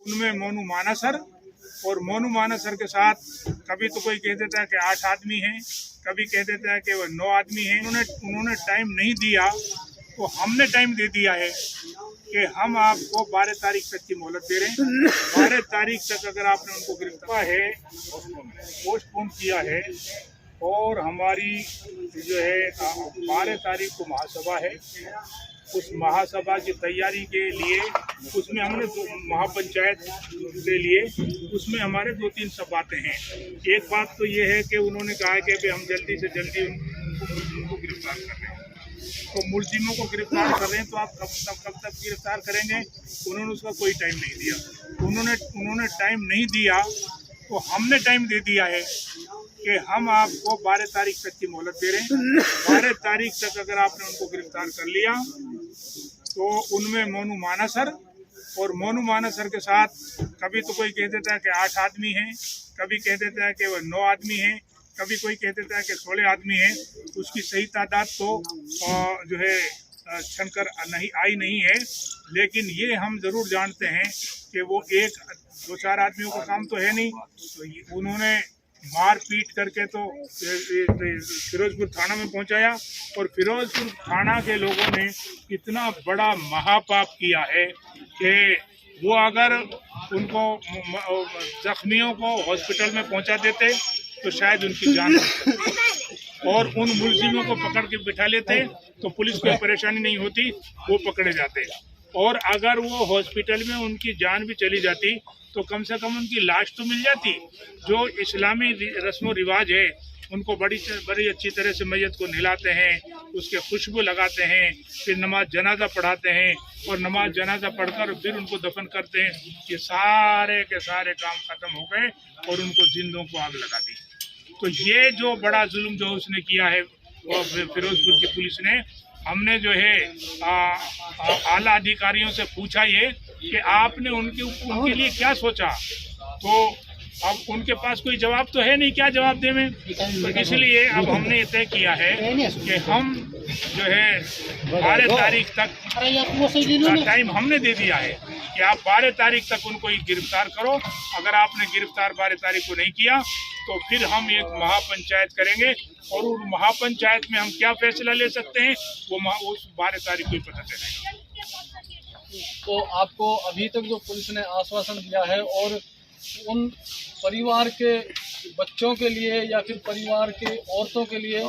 उनमें मोनू मानसर और मोनू मानसर के साथ कभी तो कोई कह देता है कि 8 आदमी हैं, कभी कह देता है कि वो 9 आदमी हैं। उन्होंने टाइम नहीं दिया तो हमने टाइम दे दिया है कि हम आपको 12 तारीख तक की मोहलत दे रहे हैं। 12 तारीख तक अगर आपने उनको गिरफ्तार है, पोस्टपोन किया है और हमारी जो है 12 तारीख को महासभा है। उस महासभा की तैयारी के लिए उसमें हमने महापंचायत के लिए उसमें हमारे 2-3 सब बातें हैं। एक बात तो ये है कि उन्होंने कहा है कि हम जल्दी से जल्दी उनको गिरफ्तार कर रहे हैं। तो मुलजिमों को गिरफ्तार कर रहे हैं तो आप कब तक गिरफ्तार करेंगे? उन्होंने उसका कोई टाइम नहीं दिया। उन्होंने टाइम नहीं दिया तो हमने टाइम दे दिया है कि हम आपको 12 तारीख तक की मोहलत दे रहे हैं। 12 तारीख तक अगर आपने उनको गिरफ्तार कर लिया तो उनमें मोनू मानसर और मोनू मानसर के साथ कभी तो कोई कह देता है कि 8 आदमी हैं, कभी कह देता है कि वो 9 आदमी हैं, कभी कोई कह देता है कि 16 आदमी हैं। उसकी सही तादाद तो जो है छनकर नहीं है, लेकिन ये हम ज़रूर जानते हैं कि वो 1-2-4 आदमियों का काम तो है नहीं। तो उन्होंने मार पीट करके तो फिरोजपुर थाना में पहुंचाया और फिरोजपुर थाना के लोगों ने इतना बड़ा महापाप किया है कि वो अगर उनको जख्मियों को हॉस्पिटल में पहुंचा देते तो शायद उनकी जान और उन मुलजिमों को पकड़ के बिठा लेते तो पुलिस को परेशानी नहीं होती, वो पकड़े जाते। और अगर वो हॉस्पिटल में उनकी जान भी चली जाती तो कम से कम उनकी लाश तो मिल जाती। जो इस्लामी रस्म व रिवाज है उनको बड़ी अच्छी तरह से मैयत को नहलाते हैं, उसके खुशबू लगाते हैं, फिर नमाज जनाजा पढ़ाते हैं और नमाज जनाजा पढ़कर फिर उनको दफन करते हैं। ये सारे के सारे काम खत्म हो गए और उनको जिंदों को आग लगा दी। तो ये जो बड़ा जुल्म जो उसने किया है वो फिरोजपुर की पुलिस ने, हमने जो है आला अधिकारियों से पूछा ये कि आपने उनके लिए क्या सोचा, तो अब उनके पास कोई जवाब तो है नहीं, क्या जवाब दें। तो इसलिए अब हमने ये तय किया है कि हम जो है 12 तारीख तक टाइम हमने दे दिया है कि आप 12 तारीख तक उनको गिरफ्तार करो। अगर आपने गिरफ्तार 12 तारीख को नहीं किया तो फिर हम एक महापंचायत करेंगे और उस महापंचायत में हम क्या फैसला ले सकते हैं वो उस 12 तारीख को ही पता चलेगा। तो आपको अभी तक जो पुलिस ने आश्वासन दिया है और उन परिवार के बच्चों के लिए या फिर परिवार के औरतों के लिए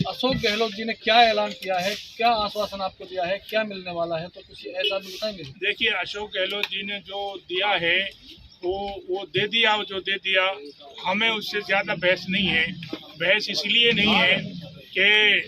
अशोक गहलोत जी ने क्या ऐलान किया है, क्या आश्वासन आपको दिया है, क्या मिलने वाला है, तो कुछ ऐसा भी बताएंगे? देखिए, अशोक गहलोत जी ने जो दिया है वो दे दिया, जो दे दिया। हमें उससे ज़्यादा बहस नहीं है। बहस इसलिए नहीं है कि